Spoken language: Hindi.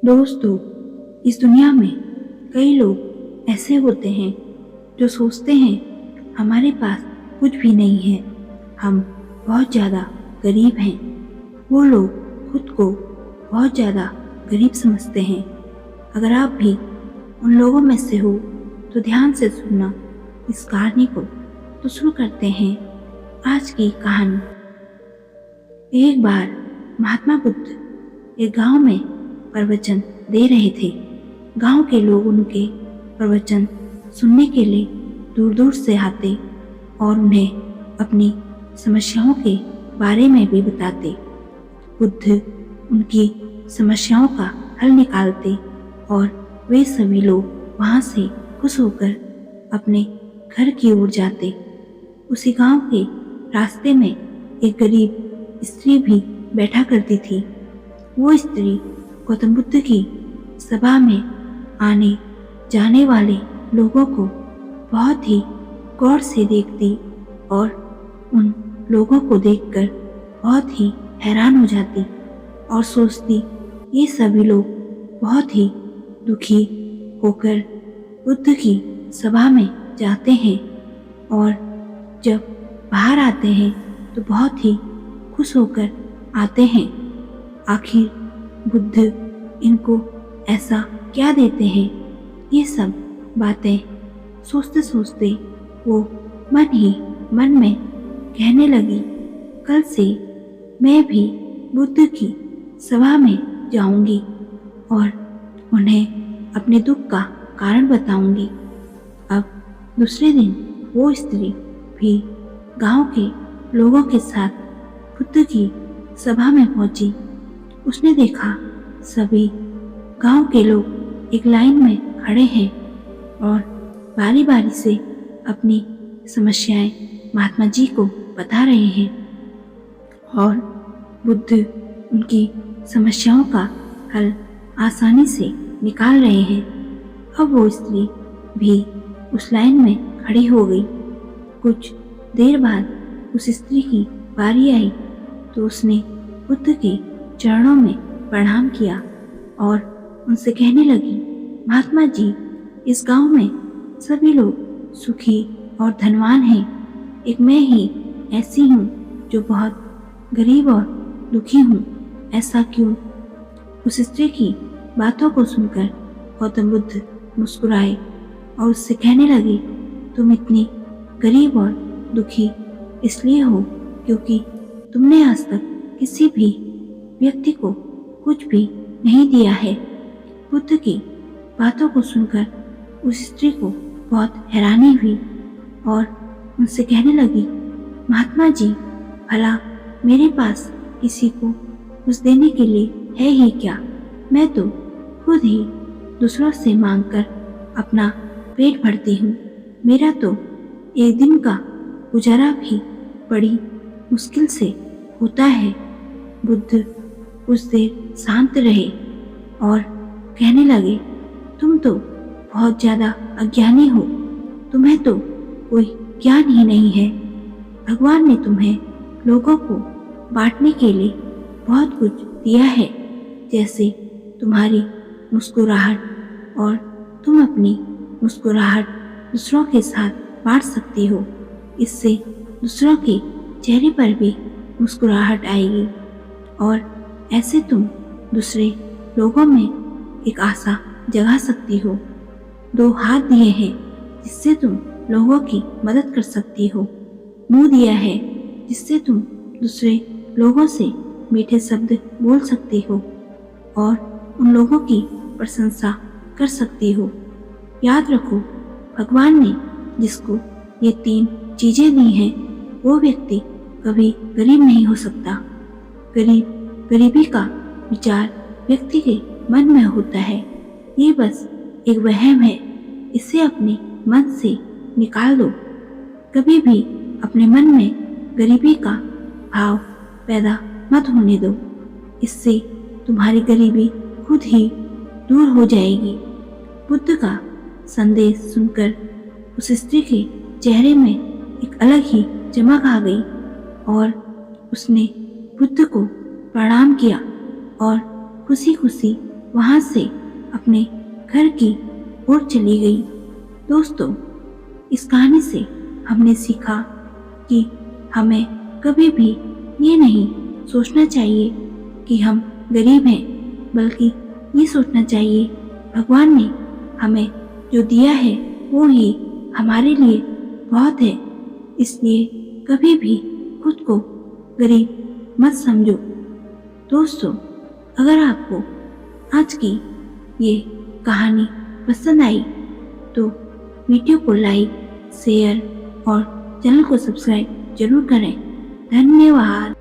दोस्तों, इस दुनिया में कई लोग ऐसे होते हैं जो सोचते हैं हमारे पास कुछ भी नहीं है, हम बहुत ज़्यादा गरीब हैं। वो लोग खुद को बहुत ज़्यादा गरीब समझते हैं। अगर आप भी उन लोगों में से हो तो ध्यान से सुनना इस कहानी को। तो शुरू करते हैं आज की कहानी। एक बार महात्मा बुद्ध एक गांव में प्रवचन दे रहे थे। गांव के लोग उनके प्रवचन सुनने के लिए दूर दूर से आते और उन्हें अपनी समस्याओं के बारे में भी बताते। बुद्ध उनकी समस्याओं का हल निकालते और वे सभी लोग वहां से खुश होकर अपने घर की ओर जाते। उसी गांव के रास्ते में एक गरीब स्त्री भी बैठा करती थी। वो स्त्री गौतम बुद्ध की सभा में आने जाने वाले लोगों को बहुत ही गौर से देखती और उन लोगों को देखकर बहुत ही हैरान हो जाती और सोचती ये सभी लोग बहुत ही दुखी होकर बुद्ध की सभा में जाते हैं और जब बाहर आते हैं तो बहुत ही खुश होकर आते हैं। आखिर बुद्ध इनको ऐसा क्या देते हैं? ये सब बातें सोचते सोचते वो मन ही मन में कहने लगी, कल से मैं भी बुद्ध की सभा में जाऊंगी और उन्हें अपने दुख का कारण बताऊंगी। अब दूसरे दिन वो स्त्री भी गांव के लोगों के साथ बुद्ध की सभा में पहुंची। उसने देखा सभी गांव के लोग एक लाइन में खड़े हैं और बारी बारी से अपनी समस्याएं महात्मा जी को बता रहे हैं और बुद्ध उनकी समस्याओं का हल आसानी से निकाल रहे हैं। अब वो स्त्री भी उस लाइन में खड़ी हो गई। कुछ देर बाद उस स्त्री की बारी आई तो उसने बुद्ध के चरणों में प्रणाम किया और उनसे कहने लगी, महात्मा जी, इस गांव में सभी लोग सुखी और धनवान हैं। एक मैं ही ऐसी हूँ जो बहुत गरीब और दुखी हूँ। ऐसा क्यों? उस स्त्री की बातों को सुनकर गौतम बुद्ध मुस्कुराए और उससे कहने लगे, तुम इतनी गरीब और दुखी इसलिए हो क्योंकि तुमने आज तक किसी भी व्यक्ति को कुछ भी नहीं दिया है। बुद्ध की बातों को सुनकर उस स्त्री को बहुत हैरानी हुई और उनसे कहने लगी, महात्मा जी, भला मेरे पास किसी को कुछ देने के लिए है ही क्या? मैं तो खुद ही दूसरों से मांगकर अपना पेट भरती हूँ। मेरा तो एक दिन का गुजारा भी बड़ी मुश्किल से होता है। बुद्ध कुछ देर शांत रहे और कहने लगे, तुम तो बहुत ज़्यादा अज्ञानी हो। तुम्हें तो कोई ज्ञान ही नहीं है। भगवान ने तुम्हें लोगों को बांटने के लिए बहुत कुछ दिया है, जैसे तुम्हारी मुस्कुराहट, और तुम अपनी मुस्कुराहट दूसरों के साथ बांट सकती हो। इससे दूसरों के चेहरे पर भी मुस्कुराहट आएगी और ऐसे तुम दूसरे लोगों में एक आशा जगा सकती हो। दो हाथ दिए हैं जिससे तुम लोगों की मदद कर सकती हो। मुंह दिया है जिससे तुम दूसरे लोगों से मीठे शब्द बोल सकती हो और उन लोगों की प्रशंसा कर सकती हो। याद रखो, भगवान ने जिसको ये 3 चीजें दी हैं वो व्यक्ति कभी गरीब नहीं हो सकता। गरीबी का विचार व्यक्ति के मन में होता है। ये बस एक वहम है। इसे अपने मन से निकाल दो। कभी भी अपने मन में गरीबी का भाव पैदा मत होने दो। इससे तुम्हारी गरीबी खुद ही दूर हो जाएगी। बुद्ध का संदेश सुनकर उस स्त्री के चेहरे में एक अलग ही चमक आ गई और उसने बुद्ध को प्रणाम किया और खुशी खुशी वहाँ से अपने घर की ओर चली गई। दोस्तों, इस कहानी से हमने सीखा कि हमें कभी भी ये नहीं सोचना चाहिए कि हम गरीब हैं, बल्कि ये सोचना चाहिए भगवान ने हमें जो दिया है वो ही हमारे लिए बहुत है। इसलिए कभी भी खुद को गरीब मत समझो। दोस्तों, अगर आपको आज की ये कहानी पसंद आई तो वीडियो को लाइक, शेयर और चैनल को सब्सक्राइब जरूर करें। धन्यवाद।